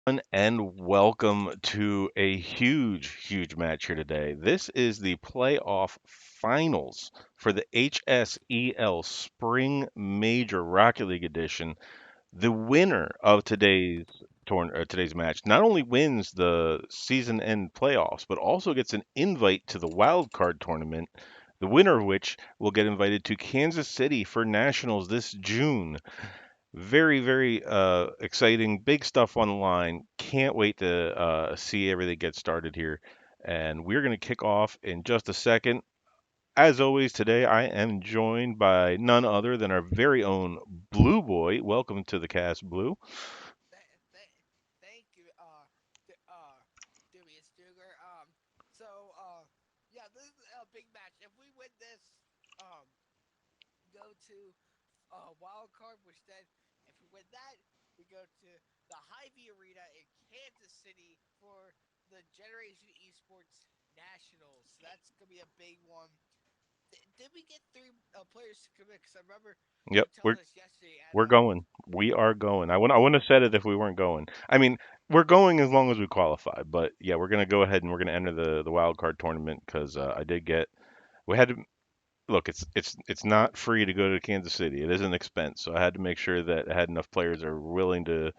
And welcome to a huge match here today. This is the playoff finals for the HSEL Spring Major Rocket League Edition. The winner of today's match not only wins the season end playoffs, but also gets an invite to the wild card tournament. The winner of which will get invited to Kansas City for nationals this June. Very exciting. Big stuff on the line. Can't wait to see everything get started here. And we're going to kick off in just a second. As always, today I am joined by none other than our very own Blue Boy. Welcome to the cast, Blue. Thank you, Dewey Stuger. Yeah, this is a big match. If we win this, um, go to wild card, which then, if we win that, we go to the Hy-Vee Arena in Kansas City for the Generation Esports Nationals. So that's gonna be a big one. Did we get three players to commit? Because I remember Yep, you we're telling us yesterday at we're going. We are going. I wouldn't have said it if we weren't going. I mean, we're going as long as we qualify. But yeah, we're gonna go ahead and we're gonna enter the wild card tournament because I did get. We had to look. It's not free to go to Kansas City. It is an expense. So I had to make sure that I had enough players that are willing to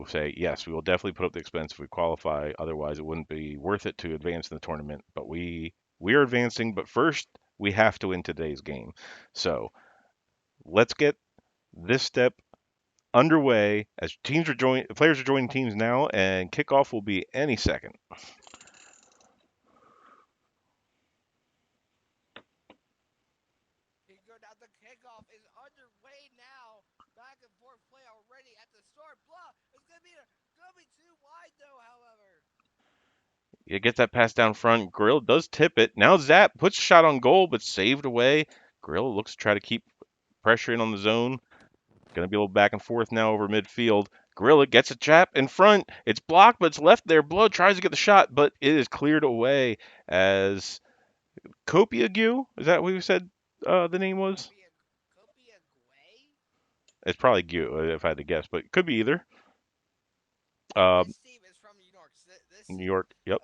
say, yes, we will definitely put up the expense if we qualify. Otherwise, it wouldn't be worth it to advance in the tournament. But we are advancing, but first we have to win today's game. So let's get this step underway as players are joining teams now, and kickoff will be any second. Here you go now. The kickoff is underway now. Back and forth play already at the start. Blah. It's gonna be too wide though. However, It gets that pass down front. Grill does tip it. Now Zap puts a shot on goal, but saved away. Grill looks to try to keep pressure in on the zone. Going to be a little back and forth now over midfield. Gorilla gets a chap in front. It's blocked, but it's left there. Blood tries to get the shot, but it is cleared away as Copiague. Is that what you said the name was? Copia Guay. It's probably Gu, if I had to guess, but it could be either. Uh, This team is from New York. So this New team, York. Yep.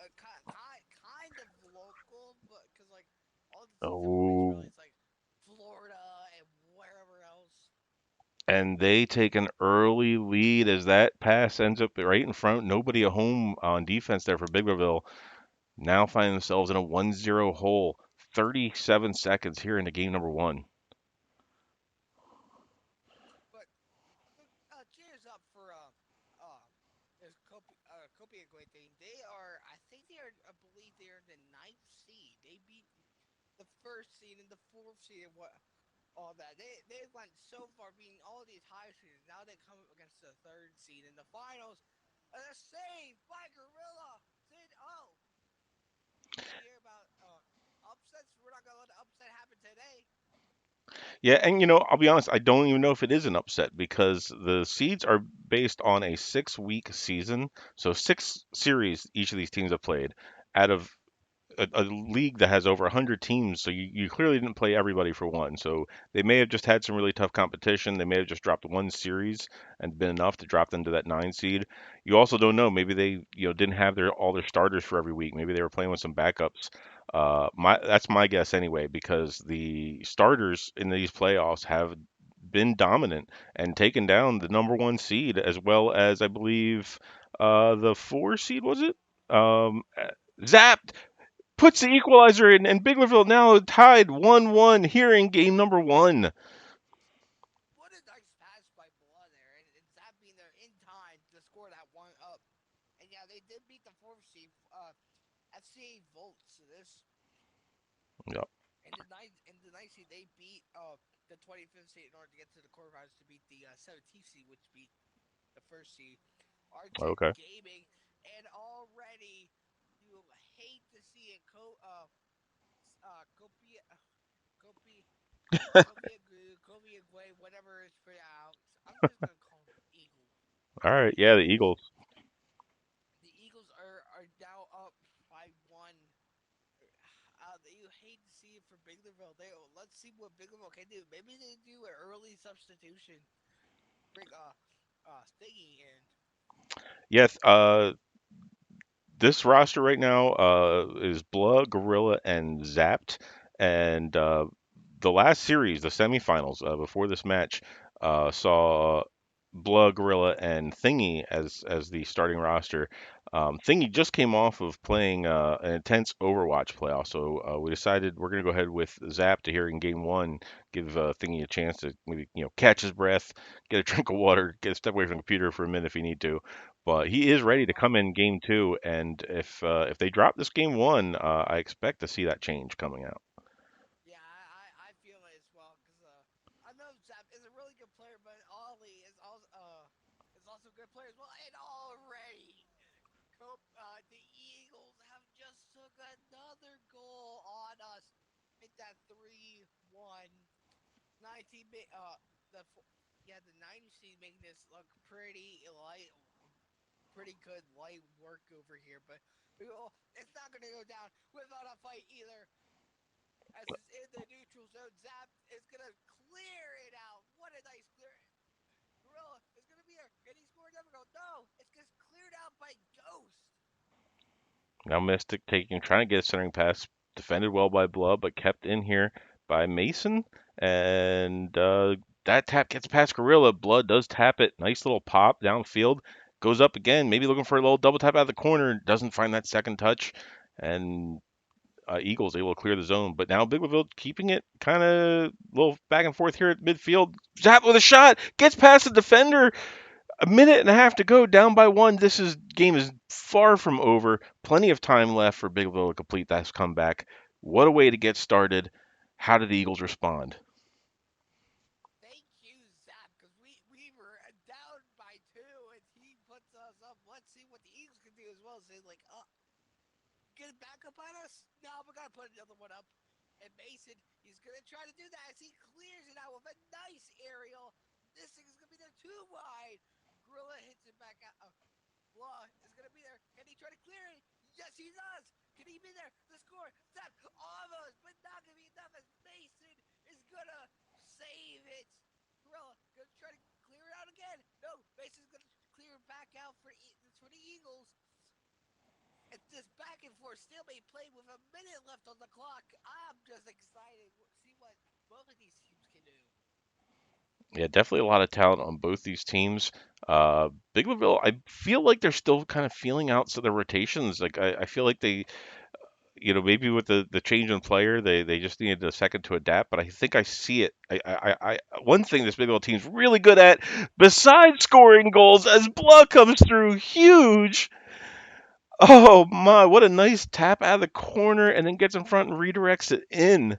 kind of local, but because like all the teams that we face Oh, really, it's like Florida and wherever else. and they take an early lead as that pass ends up right in front. Nobody at home on defense there for Biglerville. Now find themselves in a 1-0 hole. 37 seconds here into game number one. But cheers up for uh this Copia Guay team. They are, I think they are, I believe they are the ninth seed. They beat the first seed and the fourth seed and what all that. They went so far beating all these high seeds. Now they come up against the third seed in the finals. And a save by Gorilla. Did we hear about upsets? We're not gonna let the upset happen today. Yeah, and I'll be honest, I don't even know if it is an upset because the seeds are based on a 6-week season. So 6 series each of these teams have played out of a league that has over 100 teams. So you clearly didn't play everybody for one. So they may have just had some really tough competition. They may have just dropped one series and been enough to drop them to that 9 seed. You also don't know. Maybe they didn't have all their starters for every week. Maybe they were playing with some backups. That's my guess anyway, because the starters in these playoffs have been dominant and taken down the number one seed as well as I believe the 4 seed was it? Zapped puts the equalizer in, and Biglerville now tied 1-1 here in game number one. What a nice pass by Blood there, and Zap being there in time to score that one up. And yeah, they did beat the fourth seed, FCA Volts. So this Yep. in the ninth seed, they beat the 25th seed in order to get to the quarterfinals to beat the 17th seed, which beat the first seed. R10 Okay. Gaming, and already you hate to see it. Copy, copy, Copy, Guay, whatever it's pronounced. I'm just gonna call them Eagle. All right. The Yeah, the Eagles, Eagles. the Eagles are now up by one. You hate to see it for Biglerville. Let's see what Biglerville can do. Maybe they do an early substitution. Bring Stiggy in. Yes, this roster right now is Blood, Gorilla, and Zapped. And the last series, the semifinals, before this match, saw Blood, Gorilla, and Thingy as the starting roster. Thingy just came off of playing an intense Overwatch playoff, so we decided we're going to go ahead with Zapped here in game one, give Thingy a chance to maybe catch his breath, get a drink of water, get a step away from the computer for a minute if he need to. But he is ready Oh to wow. come in game two, and if they drop this game one, I expect to see that change coming out. Yeah, I feel it as well because I know Zap is a really good player, but Ollie is also a good player as well. And already, the Eagles have just took another goal on us. Make that 3-1. 19 the yeah, the 90 seed making this look pretty good light work over here, but it's not going to go down without a fight either. As it's in the neutral zone, Zap is going to clear it out. What a nice clear. Gorilla is going to be there. Can he score another goal? No, it's just cleared out by Ghost. Now Mystic trying to get a centering pass, defended well by Blood, but kept in here by Mason, and that tap gets past Gorilla. Blood does tap it, nice little pop downfield, goes up again, maybe looking for a little double tap out of the corner, doesn't find that second touch, and Eagles able to clear the zone. But now Biglerville keeping it kind of a little back and forth here at midfield. Zap with a shot, gets past the defender. A minute and a half to go, down by one. This is game is far from over. Plenty of time left for Biglerville to complete that comeback. What a way to get started. How did the Eagles respond? Thank you, Zap, because we were down by two, and he puts us up. Let's see what the Eagles can do as well. Say like, get it back up on us. No, we gotta put another one up. And Mason, he's gonna try to do that as he clears it out with a nice aerial. This thing is gonna be there too wide. Gorilla hits it back out. Law is gonna be there. Can he try to clear it? Yes, he does. Can he be there? The score. Zap almost, but not gonna be enough as Mason is gonna save it. Gorilla gonna try to clear it out again. No, Mason's gonna clear it back out for the Eagles. It's this back and forth stalemate play with a minute left on the clock. I'm just excited to see what both of these teams can do. Yeah, definitely a lot of talent on both these teams. Biglerville, I feel like they're still kind of feeling out so their rotations. Like I feel like they, maybe with the change in player, they just needed a second to adapt. But I think I see it. One thing this Biglerville team's really good at, besides scoring goals, as Blood comes through huge. Oh my, what a nice tap out of the corner and then gets in front and redirects it in.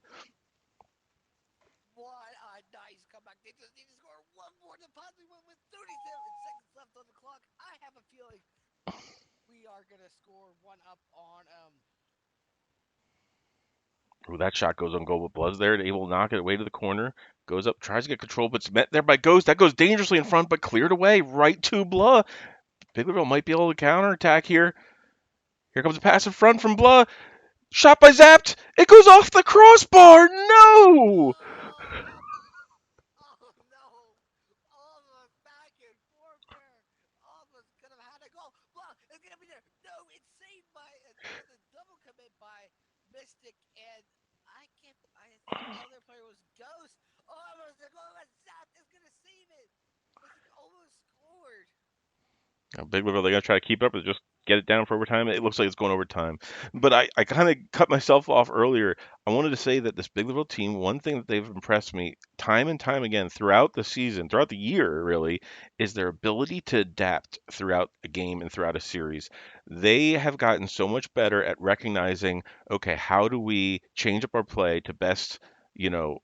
What a nice comeback. They just need to score one more deposit win with 37 seconds left on the clock. I have a feeling we are going to score one up on Ooh, that shot goes on goal, but Blood's there and able to knock it away to the corner. Goes up, tries to get control, but it's met there by Ghost. That goes dangerously in front, but cleared away right to Blood. Biglerville might be able to counterattack here. Here comes a pass in front from Blood. Shot by Zapped. It goes off the crossbar. No! Oh, oh no. Almost back and forth there. Almost could have had a goal. Well, it's going to be there. No, it's saved by, that was a double commit by Mystic and I think the other player was Ghost. Almost a goal, but Zap is going to save it. Mystic almost scored. Now, Biglerville, they got to try to keep up or just get it down for overtime. It looks like it's going overtime. But I kind of cut myself off earlier. I wanted to say that this Biglerville team, one thing that they've impressed me time and time again throughout the season, throughout the year, really, is their ability to adapt throughout a game and throughout a series. They have gotten so much better at recognizing, okay, how do we change up our play to best, you know,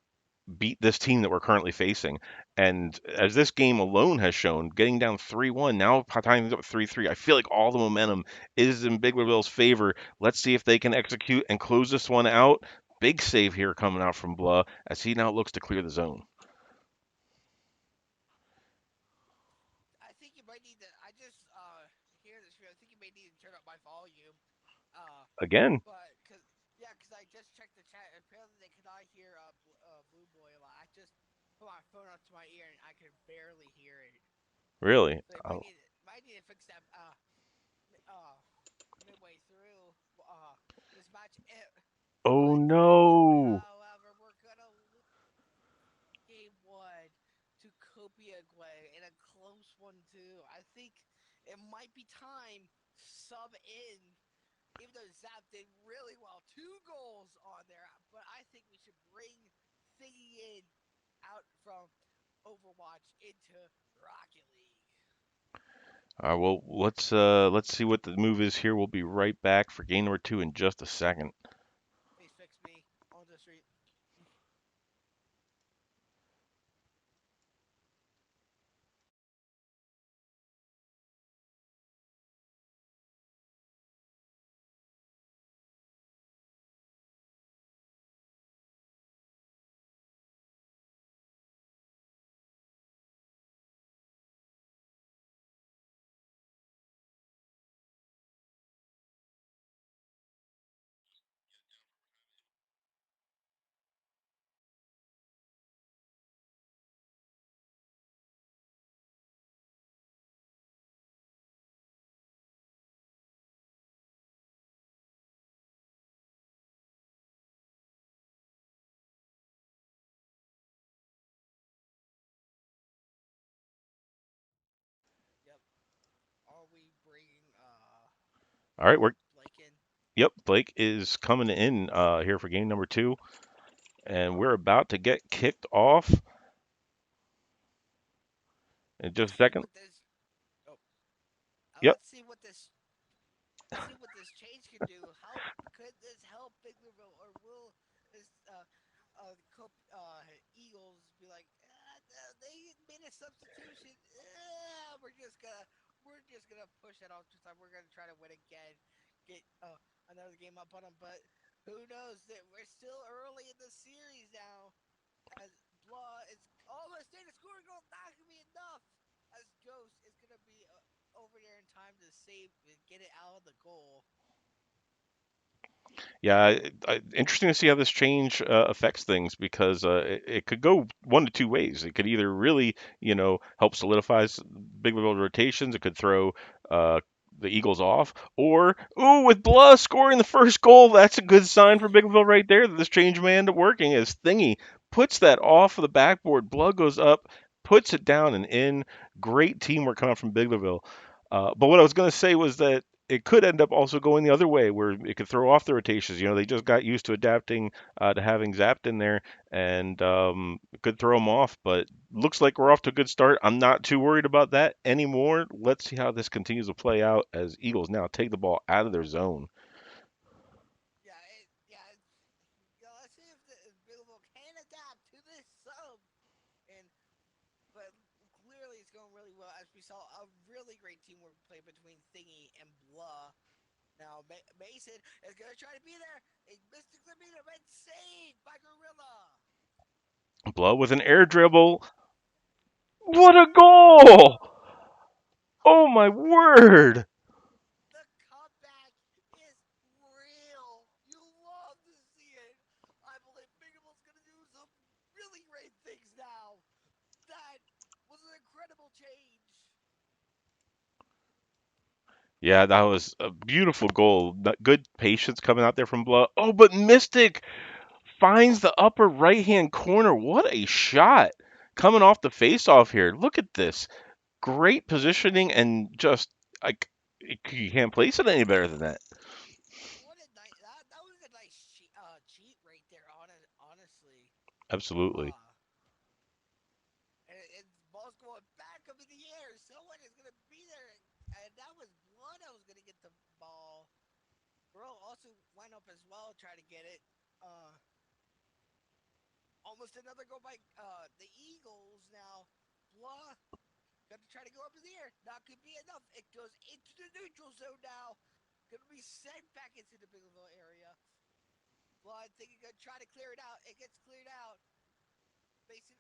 beat this team that we're currently facing. And as this game alone has shown, getting down 3-1, now tying things up 3-3, I feel like all the momentum is in Biglerville's favor. Let's see if they can execute and close this one out. Big save here coming out from Blah as he now looks to clear the zone. I think you might need to. I just hear this. I think you may need to turn up my volume. Uh, Again, but cause yeah, cause I just checked the chat. Apparently they cannot hear Blue Boy a lot. I just put my phone up to my ear and I could barely hear it. really. So you Oh, might need to fix that. uh midway through this match. Oh But if, no. however, we're gonna lose game one to Copiague in a close one too. I think it might be time sub in. Even though Zap did really well, 2 goals on there, but I think we should bring Thingy in out from Overwatch into Rocket League. Well, let's see what the move is here. We'll be right back for game number two in just a second. Please fix me on the street. Yep. Are we bringing All right, we're Blake in? yep. Blake is coming in here for game number two, and we're about to get kicked off in just Let's a see second. what this. Oh, Yep. let's see what this. Let's see what this change can do. How could this help Biglerville, or will this Eagles be like, they made a substitution. We're just gonna push that off to time. We're gonna try to win again, get another game up on them. But who knows that we're still early in the series now. As Blah is almost there to score a goal, not gonna be enough. As Ghost is gonna be over there in time to save and get it out of the goal. Yeah, interesting to see how this change affects things because it could go one to two ways. It could either really, help solidify big level rotations. It could throw uh, the Eagles off, or ooh, with Blah scoring the first goal, that's a good sign for Bigville right there that this change man working as Thingy puts that off of the backboard. Blah goes up, puts it down and in. Great teamwork coming from Biglerville. But what I was going to say was that it could end up also going the other way where it could throw off the rotations. They just got used to adapting to having Zapped in there and it could throw them off. But looks like we're off to a good start. I'm not too worried about that anymore. Let's see how this continues to play out as Eagles now take the ball out of their zone. Let's see if the Billable can adapt to this sub. And but clearly it's going really well as we saw a really great teamwork play between Thingy and Blah. Now Mason is gonna try to be there. A Mystic Lamina red saved by Gorilla. Blow with an air dribble. What a goal! Oh my word! The comeback is real. You love to see it. I believe Bigable's gonna do some really great things now. That was an incredible change. Yeah, that was a beautiful goal. Good patience coming out there from Blow. Oh, but Mystic finds the upper right hand corner. What a shot coming off the face off here. Look at this. Great positioning and just like you can't place it any better than that. What a nice that was a nice cheat right there. Honestly, Absolutely. uh, and ball's going back up in the air. Someone is gonna be there, and that was Blood. I was gonna get the ball. Bro also went up as well, try to get it. Uh, Almost another goal by the Eagles now. Blah got to try to go up in the air. Not gonna be enough. It goes into the neutral zone now. Gonna be sent back into the Biglerville area. Blah thinking gonna try to clear it out. It gets cleared out. Mason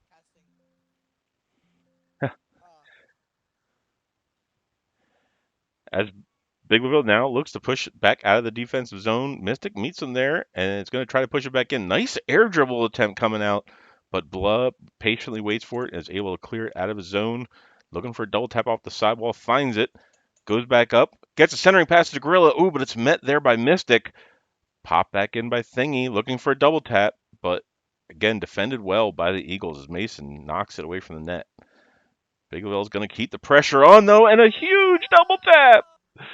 casting. Uh, As Bigville now looks to push back out of the defensive zone. Mystic meets him there, and it's going to try to push it back in. Nice air dribble attempt coming out, but Blah patiently waits for it and is able to clear it out of his zone. looking for a double tap off the sidewall, finds it, goes back up, gets a centering pass to Gorilla. Ooh, but it's met there by Mystic. Pop back in by Thingy, looking for a double tap, but again defended well by the Eagles as Mason knocks it away from the net. Biglerville's going to keep the pressure on though, and a huge double tap. Oh,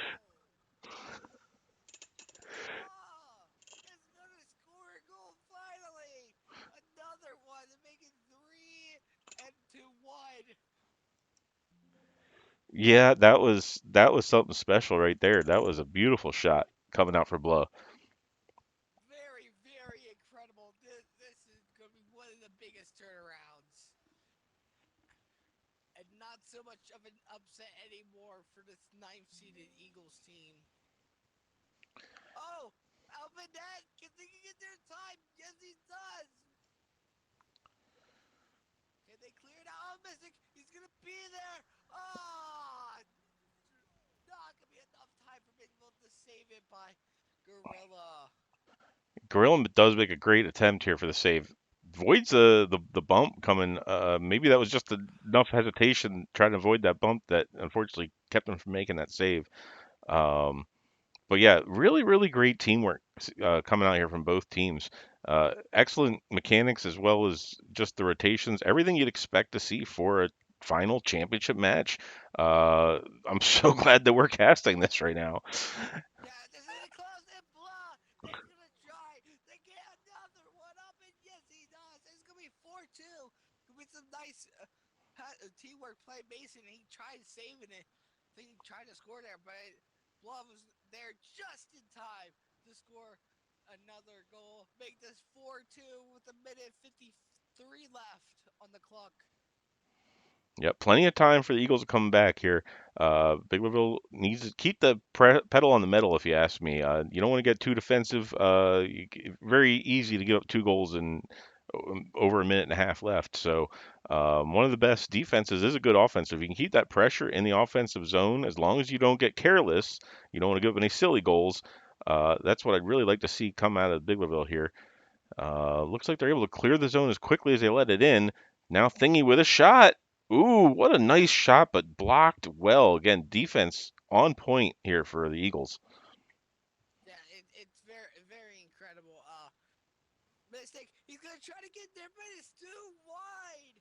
it's gonna score a goal finally. Another one to make it 3-1. Yeah, that was something special right there. That was a beautiful shot coming out for Blow. Very, very incredible. This is gonna be one of the biggest turnarounds, and not so much of an upset anymore for this ninth-seeded Eagles team. Oh, Alvinet, can they get their time? Yes, he does. Can they clear it out? Oh, Mystic, he's gonna be there. Ah, oh, not gonna be enough time for Bigville to save it by Gorilla. Gorilla does make a great attempt here for the save. Voids the bump coming. Maybe that was just enough hesitation trying to avoid that bump that unfortunately kept him from making that save. Um, but yeah, really, really great teamwork coming out here from both teams. Excellent mechanics as well as just the rotations, everything you'd expect to see for a final championship match. I'm so glad that we're casting this right now. Yeah, this is it close and blah. It's gonna try to get another one up, and yes, he does. It's gonna be 4-2. Gonna be some nice teamwork play. Mason, he tried saving it. I think he tried to score there, but Blah was there just in time to score another goal. Make this 4-2 with a minute 53 left on the clock. Yep, plenty of time for the Eagles to come back here. Biglerville needs to keep the pedal on the metal, if you ask me. You don't want to get too defensive. Very easy to give up 2 goals in over a minute and a half left. So one of the best defenses is a good offense. If you can keep that pressure in the offensive zone, as long as you don't get careless, you don't want to give up any silly goals. That's what I'd really like to see come out of Biglerville here. Looks like they're able to clear the zone as quickly as they let it in. Now Thingy with a shot. Ooh, what a nice shot, but blocked well. Again, defense on point here for the Eagles. Yeah, it's very, very incredible. Mistake. He's gonna try to get there, but it's too wide.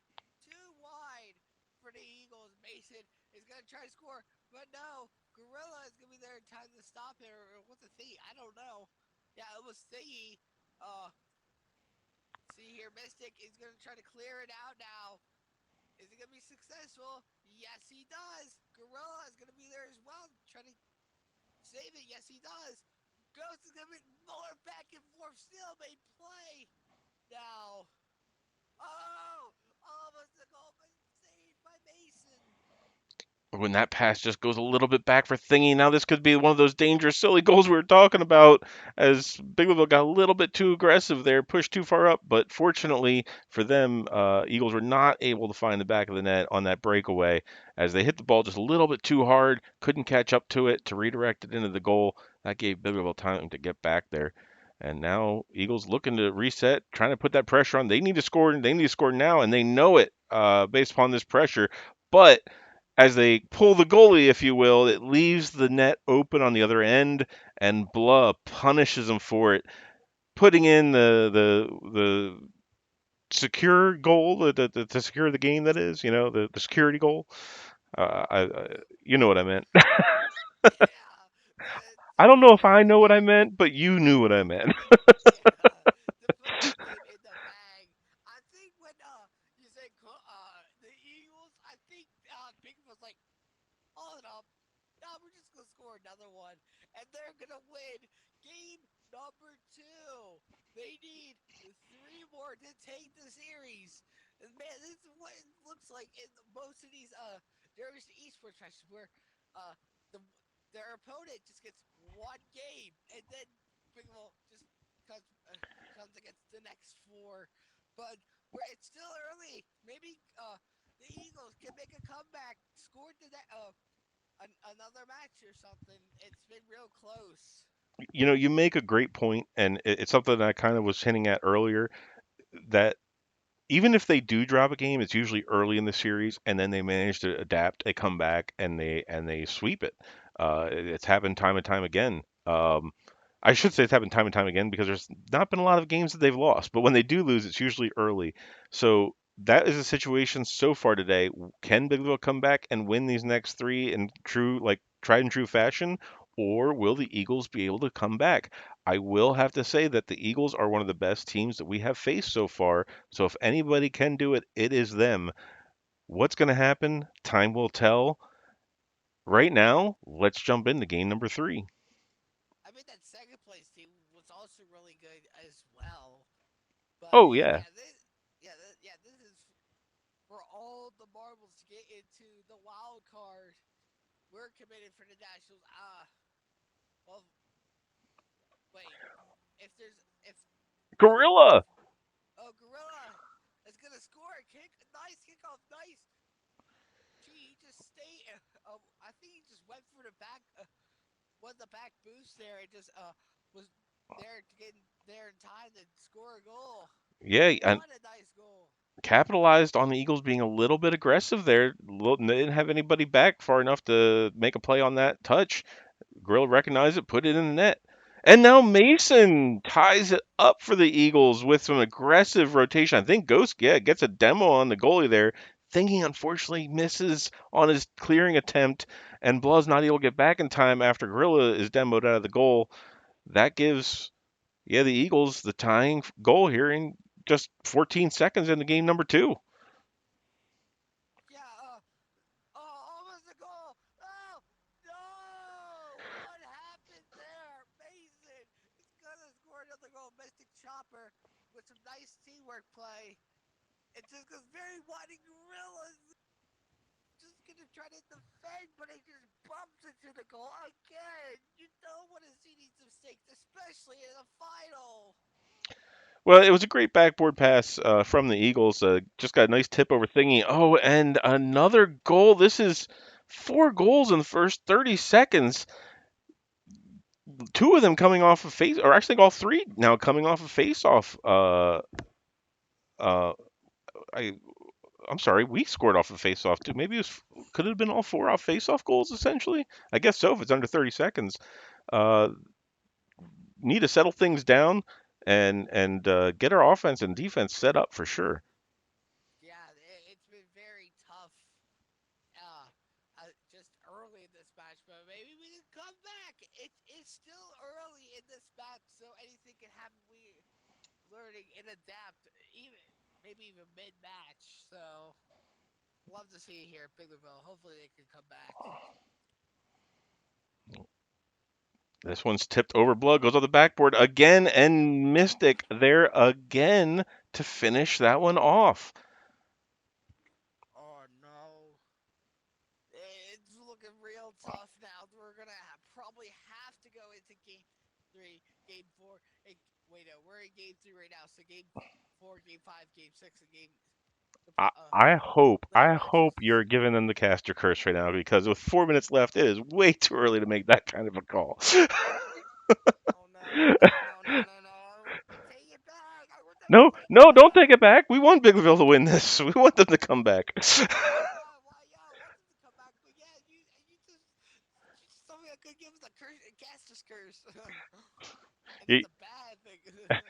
Too wide for the Eagles. Mason is gonna try to score, but no. Gorilla is gonna be there in time to stop it, or what's the thing? I don't know. Yeah, it was thingy. See here, Mystic is gonna try to clear it out now. Is it gonna be successful? Yes, he does. Gorilla is gonna be there as well, trying to save it. Yes, he does. Ghost is gonna be more back and forth, still made play now. Oh, almost a goal, but saved by Mason. When that pass just goes a little bit back for Thingy, now this could be one of those dangerous, silly goals we were talking about. As Biglerville got a little bit too aggressive there, pushed too far up, but fortunately for them, Eagles were not able to find the back of the net on that breakaway as they hit the ball just a little bit too hard, couldn't catch up to it to redirect it into the goal. That gave Biglerville time to get back there. And now Eagles looking to reset, trying to put that pressure on. They need to score. They need to score now, and they know it based upon this pressure. But as they pull the goalie, if you will, it leaves the net open on the other end, and Blah punishes them for it, putting in the secure goal, to secure the game. That is, the security goal. You know what I meant. Yeah, I to don't know if secure I the know what I game. meant, but you knew what I meant. Yeah, to put this game in the bag. I think when you said the Eagles, I think Pickett was like, hold up. No, we're just gonna score another one, and they're gonna win game number 2. They need 3 more to take the series. And man, this is what it looks like in most of these derbies to esports matches, where uh the their opponent just gets one game, and then Bigwell just comes comes against the next 4. But it's still early. Maybe the Eagles can make a comeback, score another match or something. It's been real close. You make a great point, and it's something that I kind of was hinting at earlier that even if they do drop a game, it's usually early in the series, and then they manage to adapt, they come back, and they sweep it. It's happened time and time again. I should say it's happened time and time again because there's not been a lot of games that they've lost, but when they do lose, it's usually early. So that is the situation so far today. Can Bigville come back and win these next three in true, like tried and true fashion, or will the Eagles be able to come back? I will have to say that the Eagles are one of the best teams that we have faced so far. So if anybody can do it, it is them. What's going to happen? Time will tell. Right now, let's jump into game number three. I mean, that second place team was also really good as well. But Oh yeah, this is for all the marbles to get into the wild card. We're committed for the Nationals. Well, wait. If there's if Gorilla. Gorilla is gonna score a kick, nice kickoff, nice. Gee, he just stayed. I think he just went for the back, was the back boost there. It just was there to get there in time to score a goal. Yeah, and What a nice goal. capitalized on the Eagles being a little bit aggressive there. They didn't have anybody back far enough to make a play on that touch. Grill recognized it, put it in the net. And now Mason ties it up for the Eagles with some aggressive rotation. I think Ghost, yeah, gets a demo on the goalie there. Thinking unfortunately misses on his clearing attempt, and Blah's not able to get back in time after Gorilla is demoed out of the goal. That gives, yeah, the Eagles the tying goal here in just 14 seconds in the game number two. Yeah, almost a goal. Oh, no! What happened there? Mason is gonna score another goal. Mystic Chopper with some nice teamwork play. It just goes very wide and Gorillas just gonna try to defend, but it just bumps into the goal again. You don't want to see these mistakes, especially in the final. Well, it was a great backboard pass from the Eagles. Just got a nice tip over thingy. Oh, and another goal. This is four goals in the first 30 seconds. Two of them coming off of face, or actually all three now coming off of face-off. Uh, I, I'm sorry, we scored off of face-off too. Maybe it was, could it have been all four off face-off goals essentially. I guess so if it's under 30 seconds. Uh, need to settle things down and get our offense and defense set up for sure. Yeah, it's been very tough just early in this match, but maybe we can come back. It's still early in this match, so anything can happen. We learning and adapt, even maybe even mid match. So love to see it here at Biglerville. Hopefully they can come back. This one's tipped over. Blood goes on the backboard again, and Mystic there again to finish that one off. Oh no. It's looking real tough now. We're gonna probably have to go into game three, game four. Wait, no, we're in game three right now. So game four, game five, game six, and game I, uh I hope, later I matches. hope you're giving them the caster curse right now because with 4 minutes left, it is way too early to make that kind of a call. Oh no, no! Take it back! I want them to No, take it no, don't back! take it back. We want Bigville to win this. We want them to come back. Yeah, I want them to come back, but yeah, you just told me I could give them the curse, Gaster's curse, and You- that's a bad thing.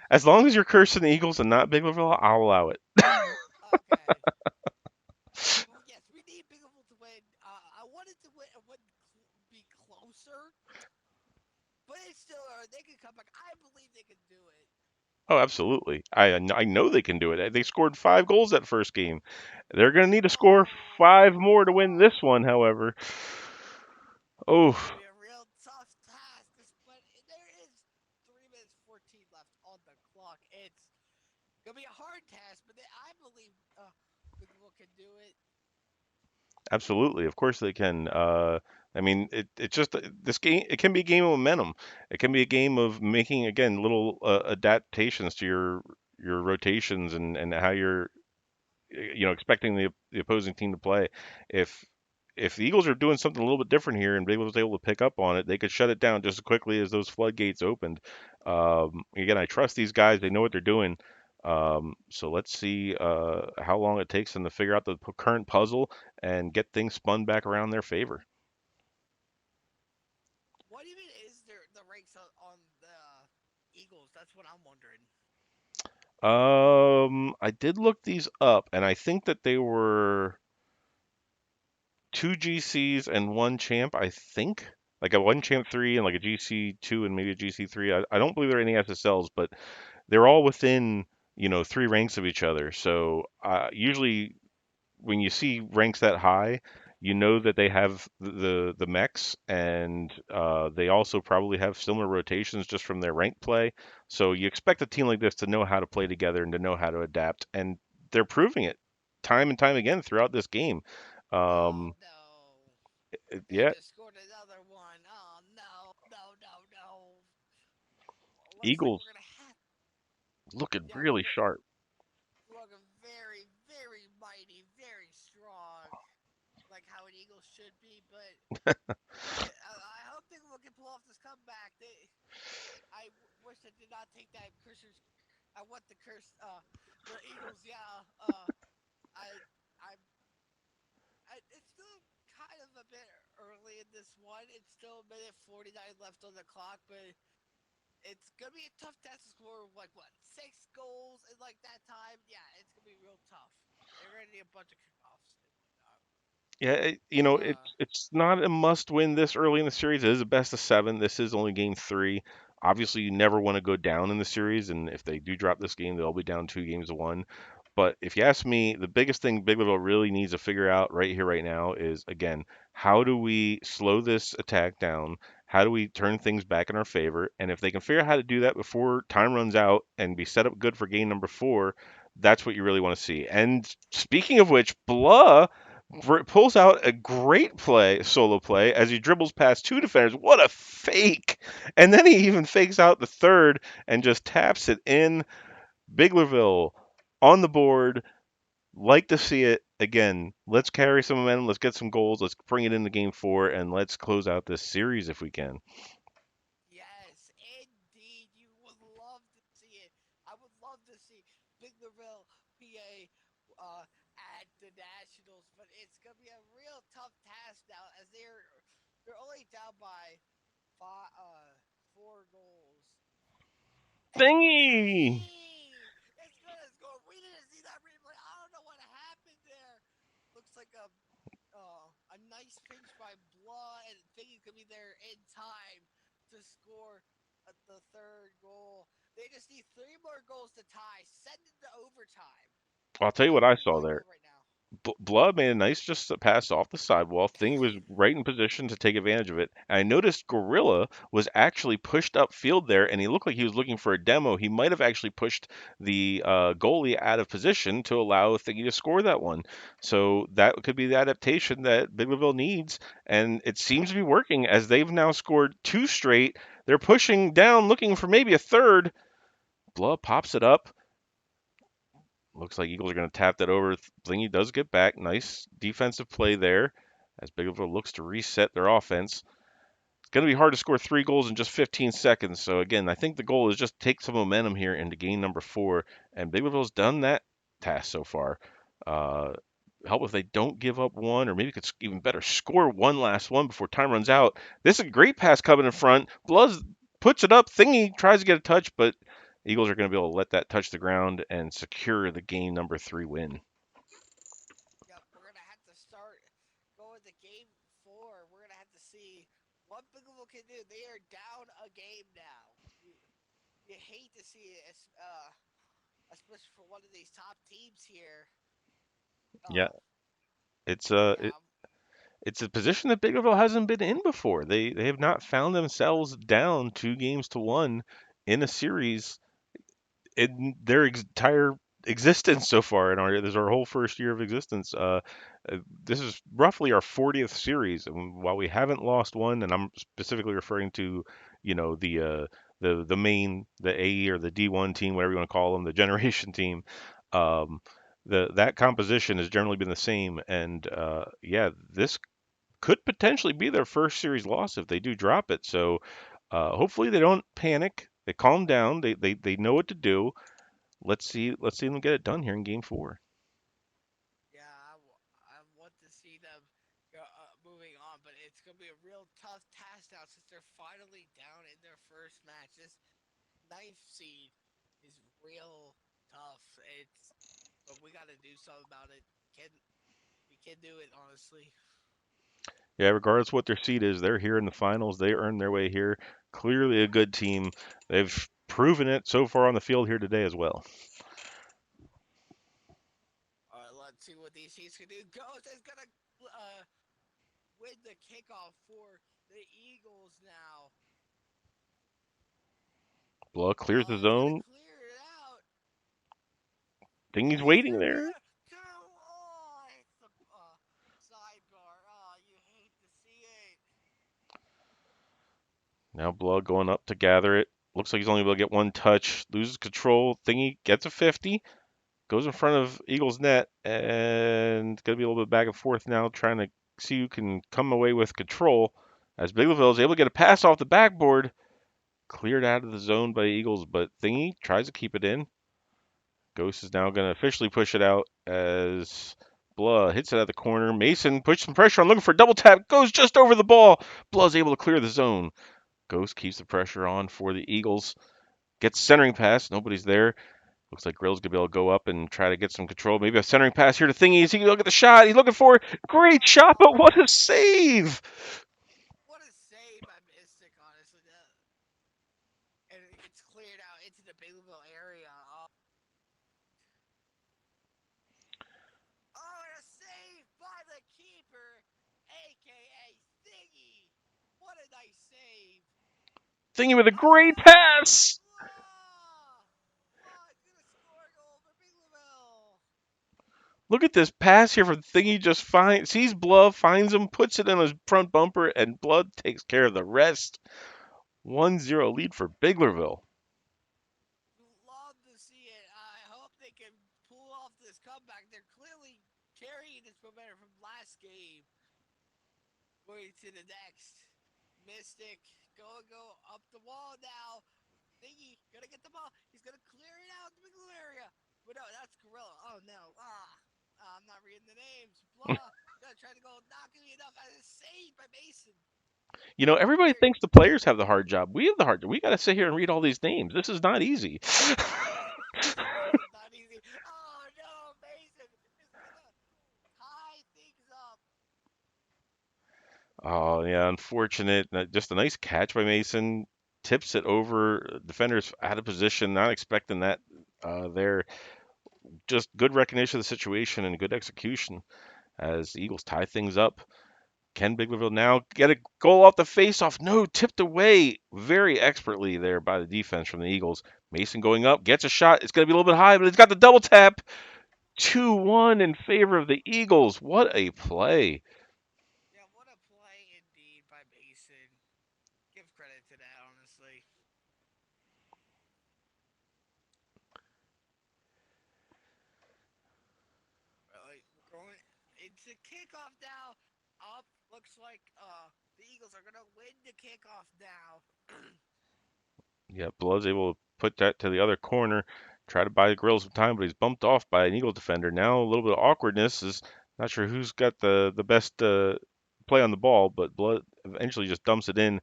As long as you're cursing the Eagles and not Bigville, I'll allow it. Okay. Well, yes, we need Biggleville to win. I wanted to win. It would be closer, but it's still. They can come back. I believe they can do it. Oh, absolutely. I know they can do it. They scored 5 goals that first game. They're going to need to score five more to win this one, however. It's Oh, gonna be a real tough task, but there is 3 minutes 14 left on the clock. It's gonna be a hard task, but I believe Biggleville can do it. absolutely. Of course they can. I mean, it's just this game. It can be a game of momentum. It can be a game of making again little adaptations to your rotations and how you're expecting the opposing team to play. If if the Eagles are doing something a little bit different here and Big was able to pick up on it, they could shut it down just as quickly as those floodgates opened. Again, I trust these guys; they know what they're doing. So let's see how long it takes them to figure out the current puzzle and get things spun back around their favor. What even is the ranks on the Eagles? That's what I'm wondering. I did look these up, and I think that they were two GCs and one champ. I think like a one champ three and like a GC two and maybe a GC three. I don't believe there are any SSLs, but they're all within three ranks of each other. So usually when you see ranks that high, you know that they have the mechs, and they also probably have similar rotations just from their rank play. So you expect a team like this to know how to play together and to know how to adapt, and they're proving it time and time again throughout this game. Oh Um, no. They yeah, just scored another one. Oh no, no, no, no. Looks like we're Eagles gonna have. looking Yeah, really sharp. looking very, very mighty, very strong, like how an Eagle should be. But I hope they can pull off this comeback. Wish I did not take that cursor's. I want the curse. The Eagles. Yeah. I. I'm. It's still kind of a bit early in this one. It's still a minute 49 left on the clock, but it's gonna be a tough test to score like what 6 goals in like that time. Yeah, it's gonna be real tough. They're gonna need a bunch of kickoffs and whatnot. Yeah, But it's not a must win this early in the series. It is a best of seven. This is only game three. Obviously, you never want to go down in the series, and if they do drop this game, they'll be down 2 games to 1. But if you ask me, the biggest thing Biglerville really needs to figure out right here, right now, is again, how do we slow this attack down? How do we turn things back in our favor? And if they can figure out how to do that before time runs out and be set up good for game number four, that's what you really want to see. And speaking of which, Blah pulls out a great play, solo play, as he dribbles past two defenders. What a fake! And then he even fakes out the third and just taps it in. Biglerville on the board. Like to see it again. Let's carry some momentum. Let's get some goals. Let's bring it into game four, and let's close out this series if we can. yes, indeed, you would love to see it. I would love to see Biglerville, PA, at the Nationals, but it's gonna be a real tough task now as they're only down by 4 goals. And Thingy! Thingy! It's gonna score. We didn't see that replay. I don't know what happened there. Looks like a nice finish by Blah, and Thingy could be there in time to score the third goal. They just need 3 more goals to tie, send it to overtime. I'll tell you what That I would be saw my there. goal right now. Blood made a nice just pass off the sidewall. Thing was right in position to take advantage of it. And I noticed Gorilla was actually pushed upfield there, and he looked like he was looking for a demo. He might have actually pushed the goalie out of position to allow Thingy to score that one. So that could be the adaptation that Biglerville needs, and it seems to be working as they've now scored two straight. They're pushing down, looking for maybe a third. Blood pops it up. Looks like Eagles are going to tap that over. Thingy does get back. Nice defensive play there as Biglerville looks to reset their offense. It's going to be hard to score 3 goals in just 15 seconds. So, again, I think the goal is just take some momentum here into game number four. And Biglerville's done that task so far. Uh, Help if they don't give up one, or maybe could even better score one last one before time runs out. This is a great pass coming in front. Bloods puts it up. Thingy tries to get a touch, but Eagles are going to be able to let that touch the ground and secure the game number three win. Yep, we're gonna have to start going to game four. We're gonna have to see what Biglerville can do. They are down a game now. You hate to see it, especially for one of these top teams here. Yeah, Uh, it's yeah, it's a position that Biglerville hasn't been in before. They have not found themselves down 2 games to 1 in a series in their entire existence so far. In our This is our whole first year of existence. This is roughly our 40th series, and while we haven't lost one, and I'm specifically referring to, the main, the A or the D1 team, whatever you want to call them, the generation team. Um, the that composition has generally been the same, and yeah, this could potentially be their first series loss if they do drop it. So hopefully they don't panic. They calm down. They know what to do. Let's see them get it done here in Game 4. Yeah, I want to see them moving on, but it's going to be a real tough task now since they're finally down in their first match. This ninth seed is real tough. But we got to do something about it. Can We can do it, honestly. Yeah, regardless of what their seed is, they're here in the finals. They earned their way here. Clearly a good team. They've proven it so far on the field here today as well. All right, let's see what these teams can do. Ghost is going to win the kickoff for the Eagles now. Blood clears the Is going to zone. clear it out. Thingy's He's waiting going to be there. there. It's the sidebar. Oh, you hate to see it. Now Blood going up to gather it. Looks like he's only able to get one touch. Loses control. Thingy gets a 50. Goes in front of Eagles net and gonna be a little bit back and forth now, trying to see who can come away with control. As Biglerville is able to get a pass off the backboard, cleared out of the zone by Eagles, but Thingy tries to keep it in. Ghost is now gonna officially push it out as Blah hits it at the corner. Mason puts some pressure on, looking for a double tap, goes just over the ball. Blah's able to clear the zone. Ghost keeps the pressure on for the Eagles. Gets centering pass, nobody's there. Looks like Grill's gonna be able to go up and try to get some control. Maybe a centering pass here to Thingy. Is he gonna look at the shot? He's looking for great shot, but what a Oh, save! what a save by Mystic, honestly. And it's cleared out into the Biglerville area. And a save by the keeper, aka Thingy. What a nice save. Thingy with a great Oh, pass. Blah! Blah is going to score a goal for Biglerville. Look at this pass here from Thingy. Just sees Blood, finds him, puts it in his front bumper, and Blood takes care of the rest. 1-0 lead for Biglerville. Love to see it. I hope they can pull off this comeback. They're clearly carrying this momentum from last game. Going to the next. Mystic, go up the wall now. Thingy, gonna get the ball. He's gonna clear it out in the middle area. But no, that's Gorilla. Oh no. I'm not reading the names. Blah. Gonna try to go. Not gonna be enough. As a save by Mason. You know, everybody Very. thinks the players have the hard job. We have the hard job. We got to sit here and read all these names. This is not easy. This is not easy. Oh no, Mason is gonna tie things up. Oh, yeah, unfortunate. Just a nice catch by Mason. Tips it over. Defenders out of position, not expecting that there. Just good recognition of the situation and good execution as the Eagles tie things up. Can Biglerville now get a goal off the faceoff? No, tipped away very expertly there by the defense from the Eagles. Mason going up, gets a shot. It's going to be a little bit high, but he's got the double tap. 2-1 in favor of the Eagles. What a play. Yeah, what a play indeed by Mason. Give credit to that, honestly. Like we're going into kickoff now. Up looks like the Eagles are gonna win the kickoff now. Yeah, Blood's able to put that to the other corner, try to buy the Grills some time, but he's bumped off by an Eagle defender. Now a little bit of awkwardness is not sure who's got the best play on the ball, but Blood eventually just dumps it in,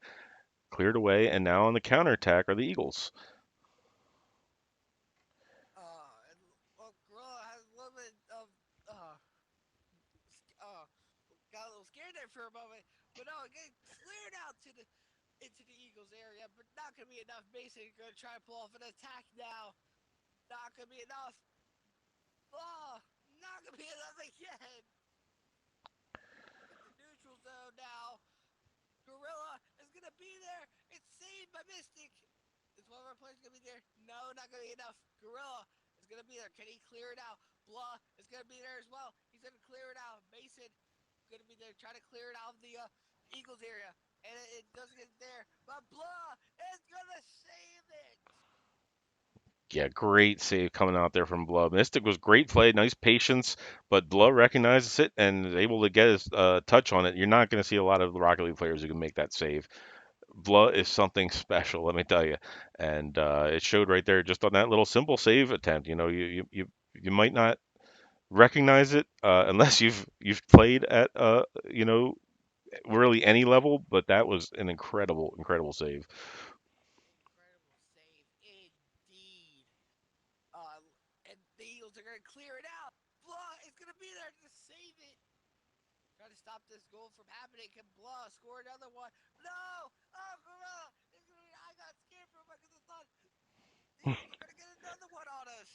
cleared away, and now on the counterattack are the Eagles. And well, Gorilla has a little bit of uh uh got a little scared there for a moment, but no, getting cleared out to the into the Eagles area, but not gonna be enough. Mason gonna try to pull off an attack now. Not gonna be enough. Oh, not gonna be enough again. Into neutral zone now. Gorilla is gonna be there. It's saved by Mystic. Is one of our players gonna be there? No, not gonna be enough. Gorilla is gonna be there. Can he clear it out? Blah is gonna be there as well. He's gonna clear it out. Mason gonna be there trying to clear it out of the Eagles area, and it doesn't get there. But Blah is gonna save it. Yeah, great save coming out there from Blood. Mystic was great play, nice patience, but Blood recognizes it and is able to get his touch on it. You're not going to see a lot of the Rocket League players who can make that save. Blah is something special, let me tell you. And it showed right there just on that little simple save attempt. You might not recognize it unless you've played at really any level, but that was an incredible save. Incredible save indeed. Uh, and the Eagles are going to clear it out. Blah is going to be there to save it. Try to stop this goal from happening. Can Blah score another one? No! Oh, Gorilla! I got scared for a moment because I thought the Eagles are going to get another one on us.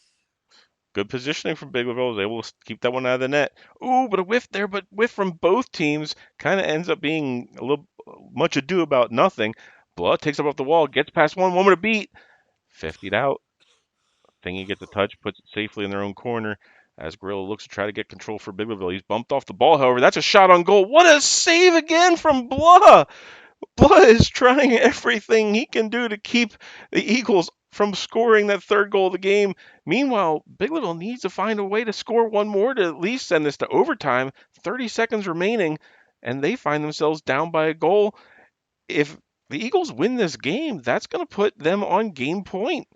Good positioning from Biglerville. Was able to keep that one out of the net. Ooh, but a whiff there, but whiff from both teams kind of ends up being a little much ado about nothing. Blood takes up off the wall, gets past one with a beat, 50'd out. Thingy gets a touch, puts it safely in their own corner. As Gorilla looks to try to get control for Biglerville. He's bumped off the ball, however. That's a shot on goal. What a save again from Blah! Blah is trying everything he can do to keep the Eagles from scoring that third goal of the game. Meanwhile, Biglerville needs to find a way to score one more to at least send this to overtime. 30 seconds remaining, and they find themselves down by a goal. If the Eagles win this game, that's going to put them on game point.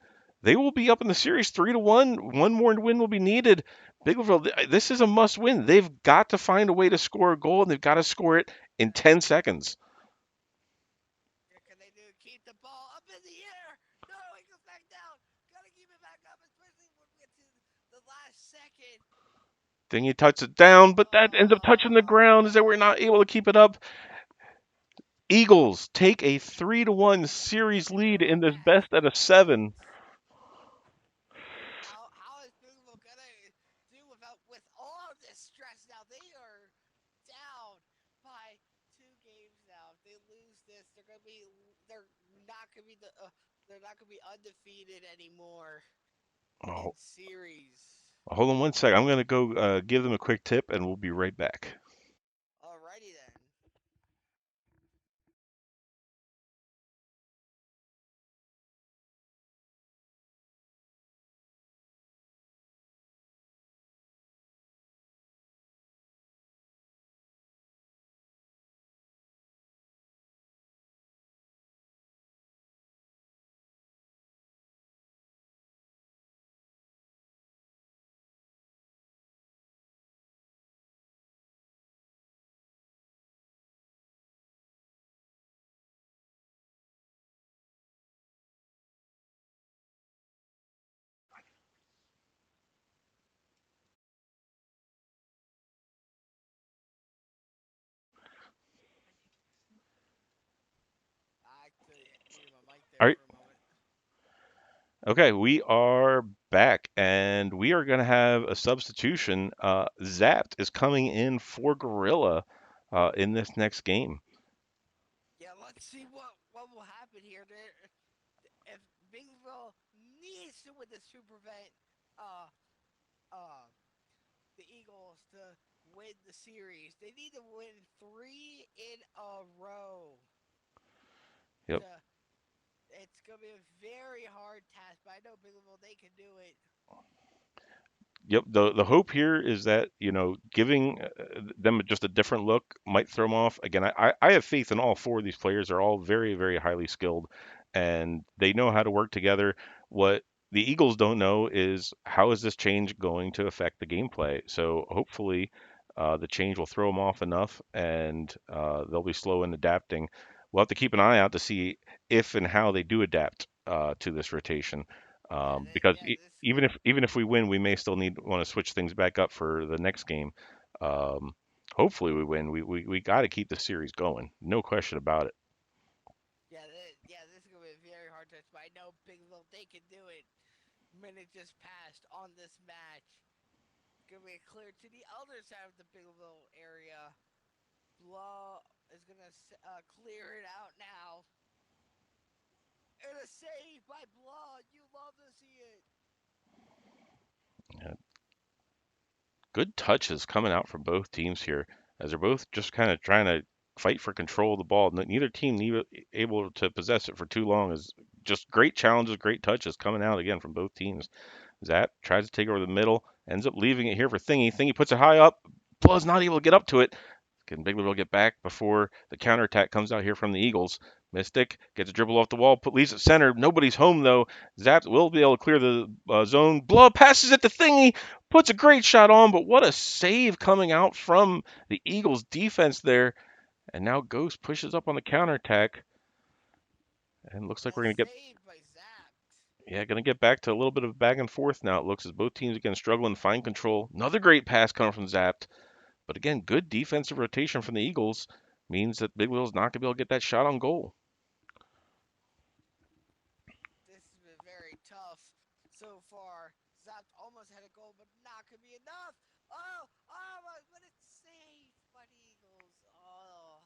They will be up in the series 3-1. One more win will be needed. Biglerville, this is a must win. They've got to find a way to score a goal, and they've got to score it in 10 seconds. What can they do? Keep the ball up in the air. No, it goes back down. Gotta keep it back up, especially when we get to the last second. Then he touches it down, but that ends up touching the Oh, ground as they were not able to keep it up. Eagles take a 3-1 series lead very in this fast best out of breaks. seven. How is Biglerville gonna do with all of this stress now? They are down by 2 games now. If they lose this, they're not gonna be they're not gonna be undefeated anymore in Oh, series. hold on one sec. I'm going to go give them a quick tip, and we'll be right back. Alrighty then. I muted my mic All there right. for a moment. Okay, we are back, and we are going to have a substitution. Zapped is coming in for Gorilla in this next game. Yeah, let's see what will happen here. If Bingville needs to win this to prevent uh uh the Eagles to win the series, they need to win 3 in a row. Yep. To It's gonna be a very hard task, but I know Bingville they can do it. Yep. The hope here is that giving them just a different look might throw them off. Again, I have faith in all four of these players. They're all very highly skilled, and they know how to work together. What the Eagles don't know is how is this change going to affect the gameplay. So hopefully, the change will throw them off enough, and they'll be slow in adapting. We'll have to keep an eye out to see if and how they do adapt to this rotation, because Yeah, this even if we win, we may still need want to switch things back up for the next game. Um, Hopefully we win. We got to keep the series going. No question about it. this is gonna be a very hard test, but I know Bingville they can do it. Minute just passed on this match. It's gonna be clear to the other side of the Bingville area. Blah is gonna clear it out now. And a save by Blah. You love to see it. Yeah, good touches coming out from both teams here, as they're both just kind of trying to fight for control of the ball. Neither team able to possess it for too long. Is just great challenges, great touches coming out again from both teams. Zap tries to take over the middle, ends up leaving it here for Thingy. Thingy puts it high up. Blood's not able to get up to it. Can Biglerville get back before the counterattack comes out here from the Eagles? Mystic gets a dribble off the wall, leaves it center. Nobody's home though. Zap will be able to clear the zone. Blood passes it to Thingy, puts a great shot on, but what a save coming out from the Eagles defense there. And now Ghost pushes up on the counterattack, and looks like That we're gonna get save by Zapped. gonna get back to a little bit of back and forth now. It looks as both teams again struggling to find control. Another great pass coming from Zapped, but again, good defensive rotation from the Eagles means that Big Will's not gonna be able to get that shot on goal. This has been very tough so far. Zapped almost had a goal, but not gonna be enough. But it's saved by the Eagles. Oh,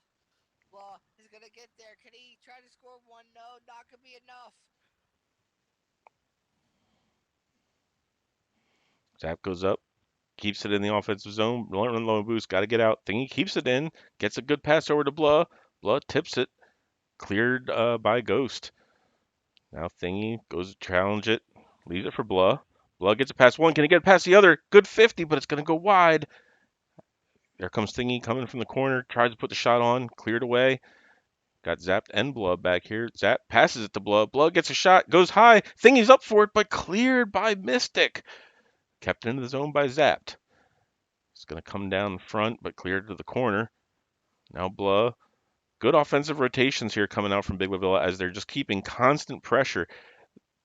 well, he's gonna get there. Can he try to score one? No, not gonna be enough. Zap goes up, keeps it in the offensive zone. Run low boost, got to get out. Thingy keeps it in, gets a good pass over to Blah. Blah tips it, cleared by Ghost. Now Thingy goes to challenge it, leaves it for Blah. Blah gets it past one. Can he get it past the other? Good 50, but it's going to go wide. There comes Thingy coming from the corner, tries to put the shot on, cleared away. Got Zapped and Blood back here. Zap passes it to Blood. Blood gets a shot, goes high. Thingy's up for it, but cleared by Mystic. Kept into the zone by Zapped. It's going to come down front, but cleared to the corner. Now Blood. Good offensive rotations here coming out from Biglerville as they're just keeping constant pressure.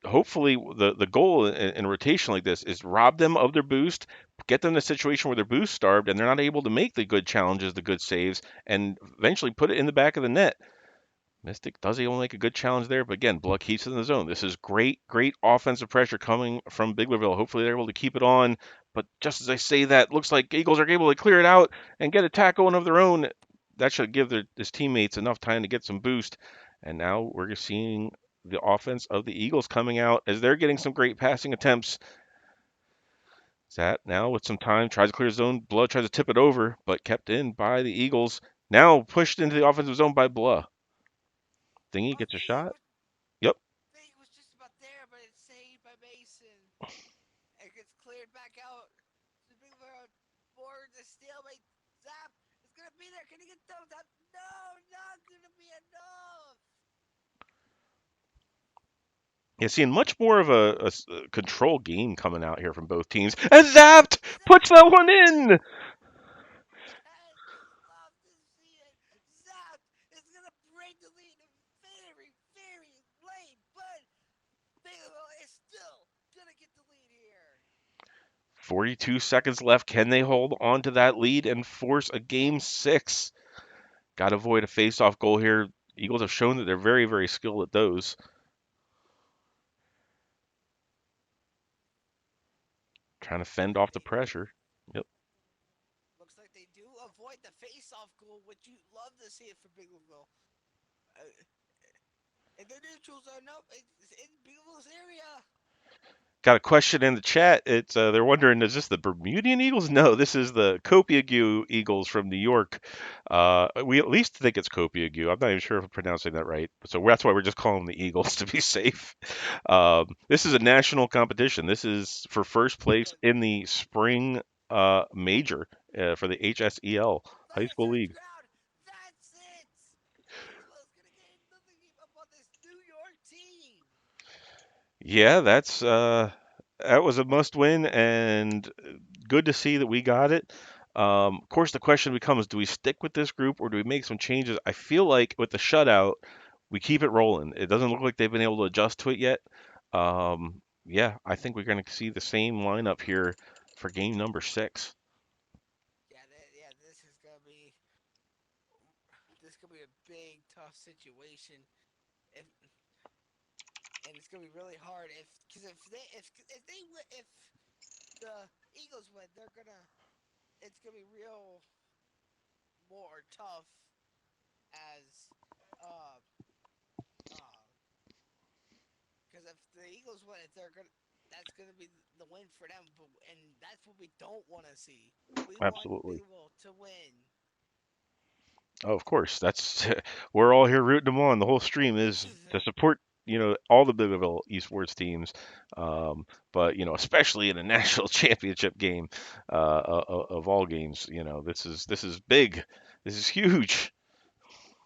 Hopefully, the goal in rotation like this is rob them of their boost, get them in a situation where they're boost starved and they're not able to make the good challenges, the good saves, and eventually put it in the back of the net. Mystic does able to make a good challenge there, but again, Blood keeps it in the zone. This is great, great offensive pressure coming from Biglerville. Hopefully, they're able to keep it on. But just as I say that, looks like Eagles are able to clear it out and get a tackle of their own. That should give his teammates enough time to get some boost. And now we're seeing the offense of the Eagles coming out as they're getting some great passing attempts. Zat now with some time tries to clear his zone. Blood tries to tip it over, but kept in by the Eagles. Now pushed into the offensive zone by Blood. Thingy Oh, gets a shot. Yep. Thing was just about there, but it's saved by Mason. It gets cleared back out. The big for the stalemate. Zap is gonna be there. Can he get those up? No, not gonna be enough. Yeah, seeing much more of a control game coming out here from both teams. And Zapped puts that Zap! one in. Yes, love to see it. Zap is gonna break the lead very, very late, but Bigelow is still gonna get the lead here. 42 seconds left. Can they hold on to that lead and force a game six? Got to avoid a face-off goal here. Eagles have shown that they're very, very skilled at those. Trying to Looks fend like off the they pressure. Yep. looks like they do avoid the face-off goal, which you love to see it for Bigelow. Uh, and the neutrals are no, it's in Bigelow's area. Got a question in the chat. It's they're wondering, is this the Bermudian Eagles? No, this is the Copiague Eagles from New York. We at least think it's Copiague. I'm not even sure if I'm pronouncing that right. So that's why we're just calling them the Eagles to be safe. This is a national competition. This is for first place Yeah, in the spring major for the HSEL look High at School the League. crowd. That's it. Bigelow's gonna get nothing up on this New York team. Yeah, that was a must win and good to see that we got it. Of course, the question becomes, do we stick with this group or do we make some changes? I feel like with the shutout, we keep it rolling. It doesn't look like they've been able to adjust to it yet. Yeah, I think we're going to see the same lineup here for game number six. Yeah, this could be a big tough situation. If and it's gonna be really hard because if the Eagles win, they're gonna it's gonna be real more tough as uh uh because if the Eagles win, if they're gonna that's gonna be the win for them, and that's what we don't want to see. We want Absolutely. Bigwell to win. Oh, of course. That's we're all here rooting them on. The whole stream is to support, all the Biggerville esports teams. But especially in a national championship game, of all games, this is big. This is huge.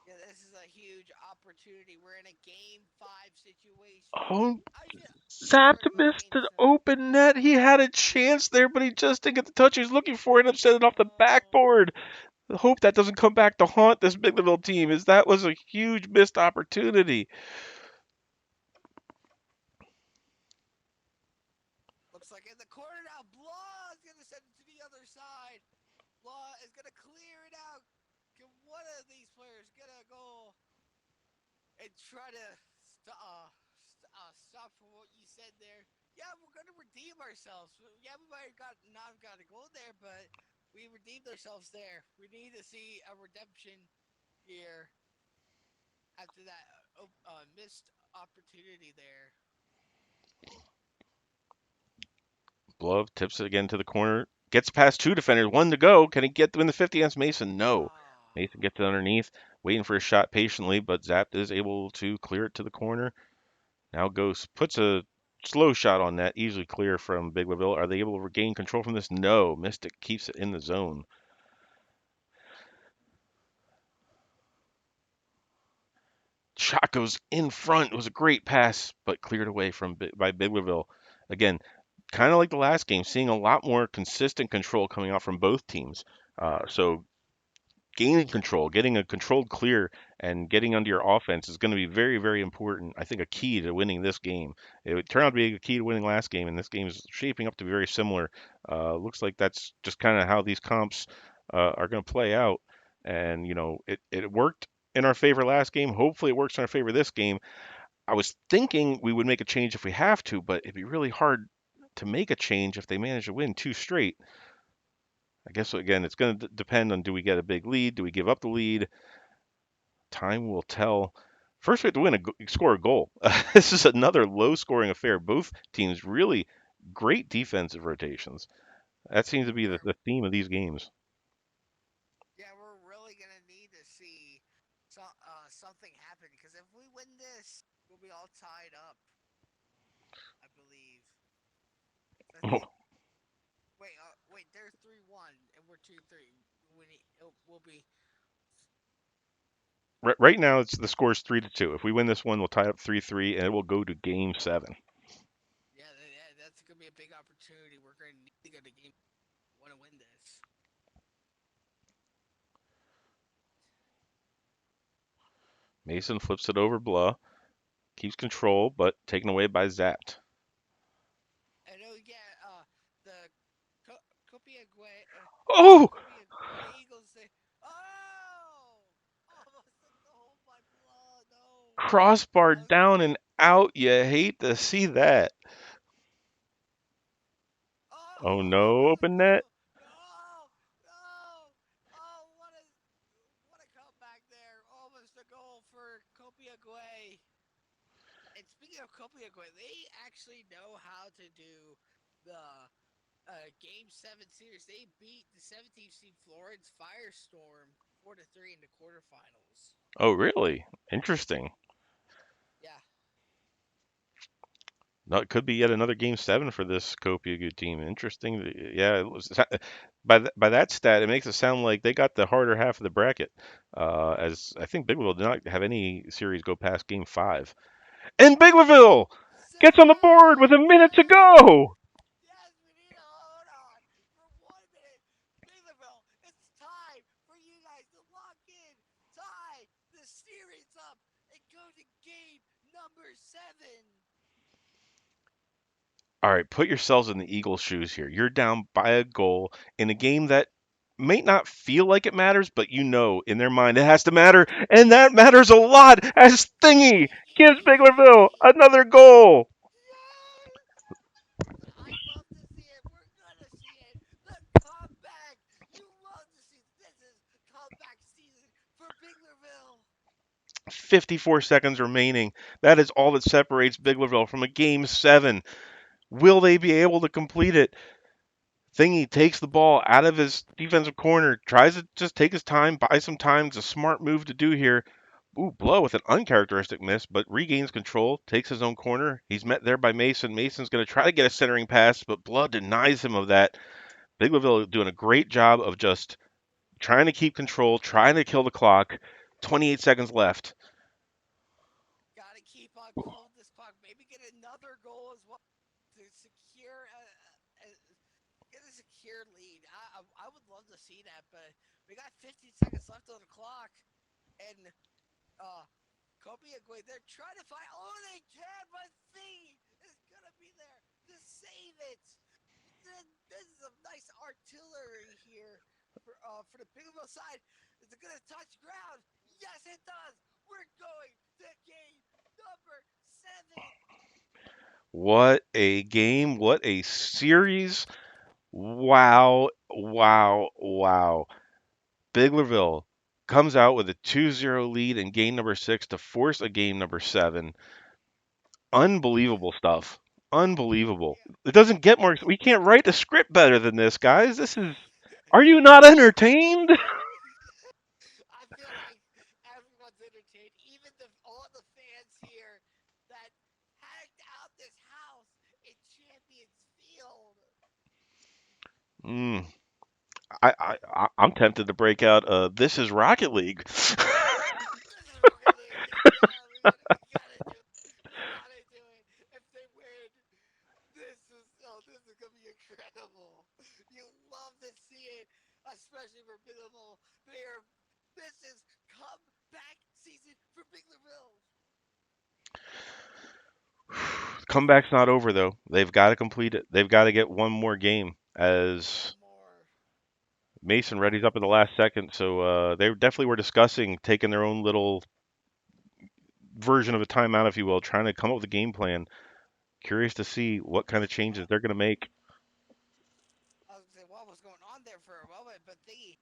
Yeah, this is a huge opportunity opportunity. We're in a game 5 situation. Oh, I feel Zapped sorry about missed game an 7. open net. He had a chance there, but he just didn't get the touch he was looking for. And upset it off the No. backboard. I hope that doesn't come back to haunt this Biglerville team, as that was a huge missed opportunity. Looks like in the corner now. Blah is going to send it to the other side. Blah is going to clear it out. One of these players going to go and try to stop from what you said there. Yeah, we're going to redeem ourselves. Yeah, we might have not got a goal there, but we redeemed ourselves there. We need to see a redemption here after that missed opportunity there. Glove tips it again to the corner. Gets past two defenders. One to go. Can he get win the 50 against Mason? No. Ah, Mason gets it underneath, waiting for a shot patiently, but Zapped is able to clear it to the corner. Now Ghost puts a slow shot on that, easily clear from Biglerville. Are they able to regain control from this? No. Mystic keeps it in the zone. Shot goes in front. It was a great pass, but cleared away by Biglerville. Again, kind of like the last game, seeing a lot more consistent control coming out from both teams. So gaining control, getting a controlled clear, and getting under your offense is going to be very, very important. I think a key to winning this game. It would turn out to be a key to winning last game, and this game is shaping up to be very similar. Looks like that's just kind of how these comps are going to play out. And it worked in our favor last game. Hopefully, it works in our favor this game. I was thinking we would make a change if we have to, but it'd be really hard to make a change if they manage to win two straight. I guess again, it's going to depend on, do we get a big lead? Do we give up the lead? Time will tell. First, we have to score a goal. This is another low-scoring affair. Both teams really great defensive rotations. That seems to be we're the theme of these games. yeah, we're really gonna need to see something happen because if we win this, we'll be all tied up. I believe. So I think. Wait. They're 3-1, and we're 2-3. We'll be. Right now, it's the score is 3-2. If we win this one, we'll tie up 3-3, and it will go to game seven. Yeah, that's gonna be a big opportunity. We're gonna need to go to game. Want to win this. Mason flips it over. Blah keeps control, but taken away by Zapped. I know. Yeah. The Oh, Copiague Eagles say, "Oh, almost took the hole by blood. No. crossbar Uh, down and out. You hate to see that. Oh oh, no, open net. no, no. Oh, what a comeback there. Almost a goal for Copiague. And speaking of Copiague, they actually know how to do the Game 7 series. They beat the 17th seed Florence Firestorm 4-3 in the quarterfinals. Oh really? Interesting. Yeah, No, it could be yet another game seven for this Kopiagu team. Interesting. Yeah, by that stat, it makes it sound like they got the harder half of the bracket. As I think Biglerville did not have any series go past game five. And Biglerville gets on the board with a minute to Yes! go. Yes, we need to hold on for 1 minute. Biglerville, it's time for you guys to lock in, tie the series up, and go to game number 7. All right, put yourselves in the Eagles' shoes here. You're down by a goal in a game that may not feel like it matters, but in their mind it has to matter, and that matters a lot as Thingy gives Biglerville another goal. Yes! I love to see it. We're gonna see it. The comeback. You love to see this is comeback season for Biglerville. 54 seconds remaining. That is all that separates Biglerville from a game seven. Will they be able to complete it? Thingy takes the ball out of his defensive corner, tries to just take his time, buy some time. It's a smart move to do here. Ooh, Blow with an uncharacteristic miss, but regains control, takes his own corner. He's met there by Mason. Mason's going to try to get a centering pass, but Blood denies him of that. Biglerville doing a great job of just trying to keep control, trying to kill the clock. 28 seconds left. hold this clock, maybe get another goal as well to secure a get a secure lead. I would love to see that, but we got 15 seconds left on the clock, and uh, Kobe and Gwen, they're trying to find. Oh, they can, but C is gonna be there to save it. This is some nice artillery here for the Biglerville side. Is it gonna touch ground? Yes, it does. We're going to game number 7. What a game. What a series. Wow. Wow. Wow. Biglerville comes out with a 2-0 lead in game number 6 to force a game number 7. Yeah, Unbelievable stuff. Unbelievable. It doesn't get more. yeah. We can't write a script better than this, guys. This is. Are you not entertained? I feel like everyone's entertained, even all the fans here that hacked out this house in Champions Field. Mm, I'm tempted to break out. This is Rocket League. This is Rocket League. Yeah, we gotta do it. We gotta do it. If they win, this is gonna be incredible. You love to see it, especially for Biglerville. This is comeback season for Biglerville. Comeback's not over though. They've got to complete it. They've got to get one more game One as more, Mason one readies up at the last second. So they definitely were discussing taking their own little version of a timeout, if you will, trying to come up with a game plan. Curious to see what kind of changes what they're going to make. I was gonna say what was going on there for a moment, but they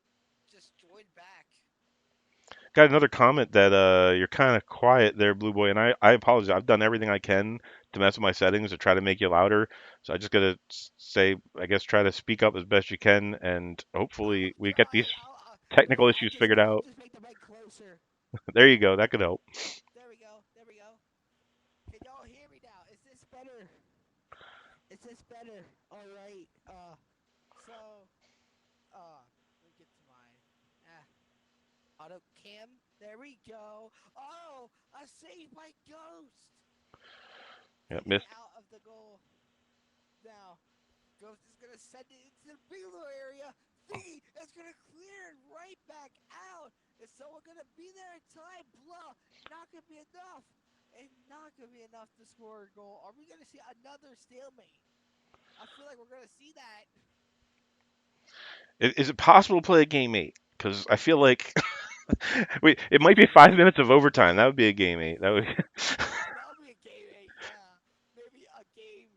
just joined back. Got another comment that you're kind of quiet there, Blue Boy, and I apologize. I've done everything I can to mess with my settings to try to make you louder. So I just gotta say, I guess try to speak up as best you can, and hopefully we get these Here, technical issues figured I'll out. just make the mic closer. There you go. That could help. There we go. There we go. Can y'all hear me now? Is this better? Is this better? All right. So, let me get to my auto cam. There we go. Oh, I saved my ghost. Yeah, Taking it missed. out of the goal. Now, Ghost is gonna send it into the Bigelow area. Thingy is gonna clear it right back out. Is someone gonna be there in time? Blah. Not gonna be enough. And not gonna be enough to score a goal. Are we gonna see another stalemate? I feel like we're gonna see that. Is it possible to play a game 8? Because I feel like it might be 5 minutes of overtime. That would be a game 8. That would. That'll be a game 8. Yeah, maybe a game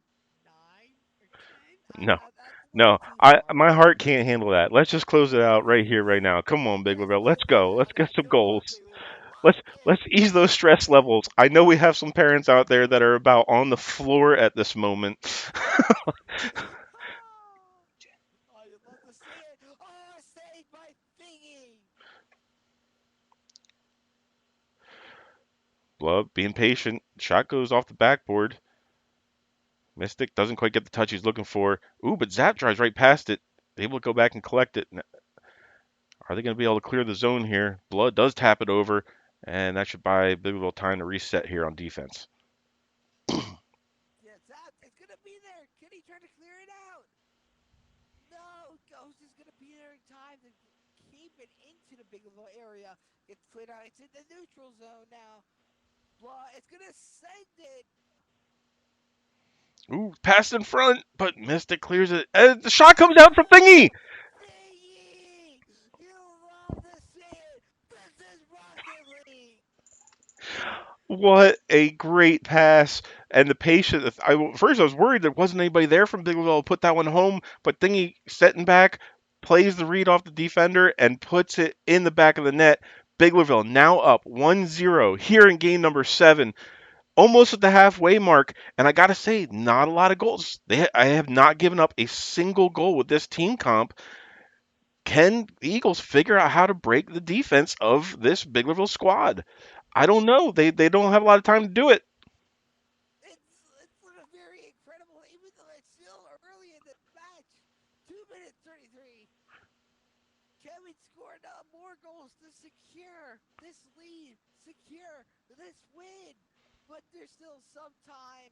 9 or 10. No, That's a little no. too I far. my heart can't handle that. Let's just close it out right here, right now. Come on, Big LaBelle. Let's Let's close go. it Let's out. get some Come on, goals. Big Little. Let's Lock it. let's ease those stress levels. I know we have some parents out there that are about on the floor at this moment. Oh, you'd love to see it. Oh, saved by Thingy. Love being patient. Shot goes off the backboard. Mystic doesn't quite get the touch he's looking for. Ooh, but Zap drives right past it. Able to go back and collect it. Are they going to be able to clear the zone here? Blood does tap it over, and that should buy Big little time to reset here on defense. Yeah, Zap is going to be there. Can he try to clear it out? No, Ghost is going to be there in time to keep it into the Bigelow area. It's cleared out. It's in the neutral zone now. Blah, it's going to send it. Ooh, pass in front, but Mystic clears it. And the shot comes out from Thingy. Thingy! You love to see it. This is Rocket League. What a great pass! And the patient. First I was worried there wasn't anybody there from Biglerville to put that one home, but Thingy setting back, plays the read off the defender, and puts it in the back of the net. Biglerville now up 1-0 here in game number 7, almost at the halfway mark. And I gotta say, not a lot of goals. I have not given up a single goal with this team comp. Can the Eagles figure out how to break the defense of this Biglerville squad? I don't know. They don't have a lot of time to do it. It's very incredible, even though it's still early in the match. 2 minutes 33. Can we score more goals to secure this lead, secure this win? but there's still some time.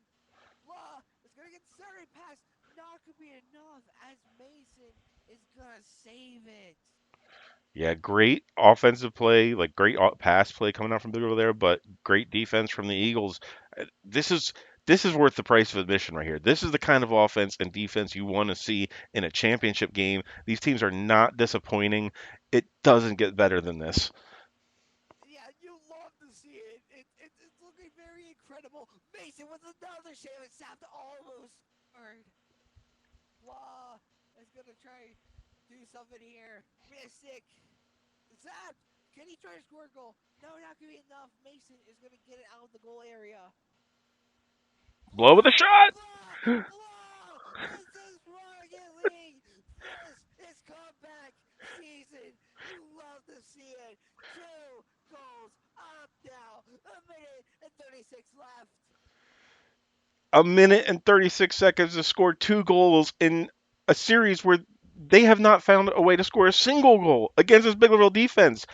Blah is gonna get started pass. Not gonna be enough as Mason is gonna save it. Yeah, great offensive play, like great pass play coming out from Biglerville there, but great defense from the Eagles. This is worth the price of admission right here. This is the kind of offense and defense you want to see in a championship game. These teams are not disappointing. It doesn't get better than this. Yeah, you love to see it. It's looking very incredible. Mason with another shave and snapped almost scored. Blah is gonna try do something here. Mystic. Zap. Can he try to score a goal? No, not gonna be enough. Mason is gonna get it out of the goal area. Blow with a Blah! shot. Blah! Blah! This is Rocket League! This is comeback season! You love to see it! 2 goals up now! A minute and 36 left! A minute and 36 seconds to score 2 goals in a series where they have not found a way to score a single goal against this Biglerville defense.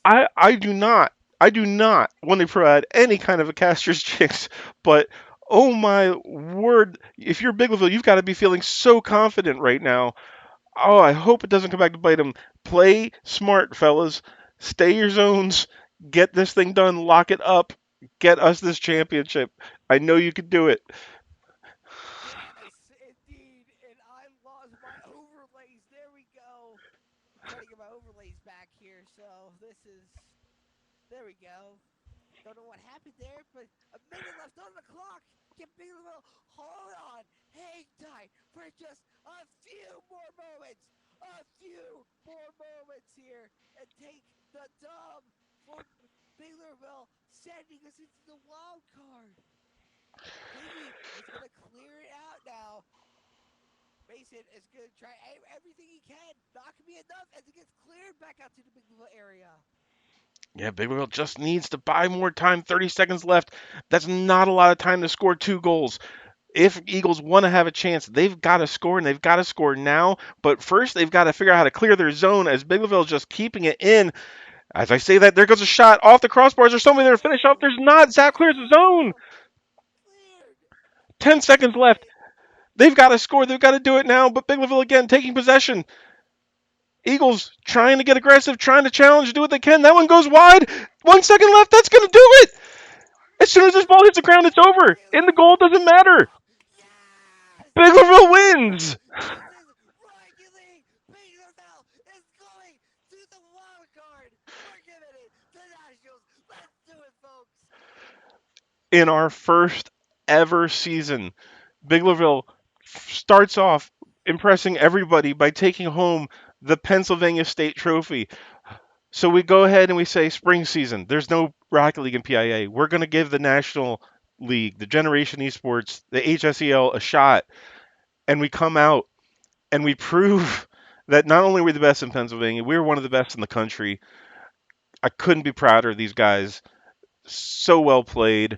I do not want to provide any kind of a caster's jinx, but oh my word, if you're Biglerville, you've got to be feeling so confident right now. Oh, I hope it doesn't come back to bite them. Play smart, fellas. Stay your zones. Get this thing done. Lock it up. Get us this championship. I know you can do it. Yes, indeed! And I lost my overlays. There we go. I'm trying to get my overlays back here, so this is. There we go. Don't know what happened there, but a minute left on the clock. Get Biglerville. Hold on. Hang tight for just a few more moments. A few more moments here and take the dub for Biglerville, sending us into the wild card. Biggie is going to clear it out now. Mason is going to try everything he can. Not going to be enough as it gets cleared back out to the Biglerville area. Yeah, Biglerville just needs to buy more time. 30 seconds left. That's not a lot of time to score 2 goals. If Eagles want to have a chance, they've got to score and they've got to score now. But first, they've got to figure out how to clear their zone as Biglerville is just keeping it in. As I say that, there goes a shot off the crossbars. There's somebody there to finish off. No! There's not. Zach clears the zone. No! Cleared! 10 seconds left. Mason! They've got to score. They've got to do it now. But Biglerville again taking possession. Eagles trying to get aggressive, trying to challenge, do what they can. That one goes wide. 1 second left. That's going to do it. As soon as this ball hits the ground, it's over. In the goal, it doesn't matter. Yes! Biglerville Yes! wins. This is Rocket League! Biglerville is going to the wild card! We're giving it the Nationals! Let's do it, folks! In our first ever season, Biglerville starts off impressing everybody by taking home the Pennsylvania State Trophy. So we go ahead and we say spring season. There's no Rocket League and PIA. We're going to give the National League, the Generation Esports, the HSEL a shot. And we come out and we prove that not only are we the best in Pennsylvania, we're one of the best in the country. I couldn't be prouder of these guys. So well played.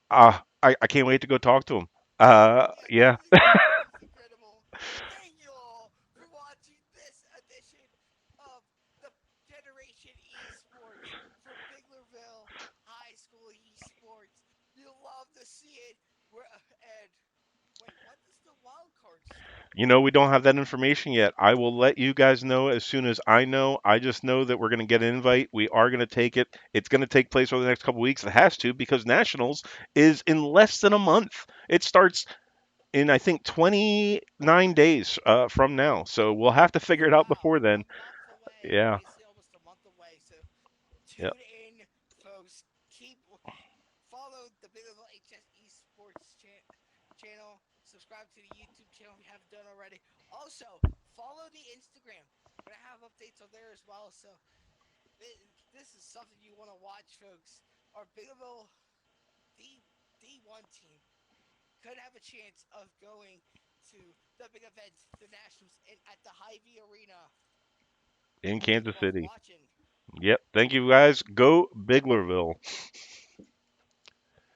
I can't wait to go talk to them. Yeah, Yeah. this is incredible. Thank you all for watching this edition of the Generation Esports for Biglerville High School Esports. You love to see it. And wait, when does the wild card start? We don't have that information yet. I will let you guys know as soon as I know. I just know that we're going to get an invite. We are going to take it. It's going to take place over the next couple weeks. It has to because Nationals is in less than a month. It starts in, I think, 29 days from now. So we'll have to figure Oh it out wow, before then. a month away. Yeah. Basically, almost a month away. So Yeah. tune in, folks. Keep follow the Biglerville HS Esports channel. Subscribe to the YouTube channel if you haven't done already. Also, follow the Instagram. We're gonna have updates on there as well. So this is something you want to watch, folks. Our Biglerville D D1 team could have a chance of going to the big event, the Nationals, at the Hy-Vee Arena. In Thank Kansas you all for City. watching. Yep. Thank you guys. Go Biglerville.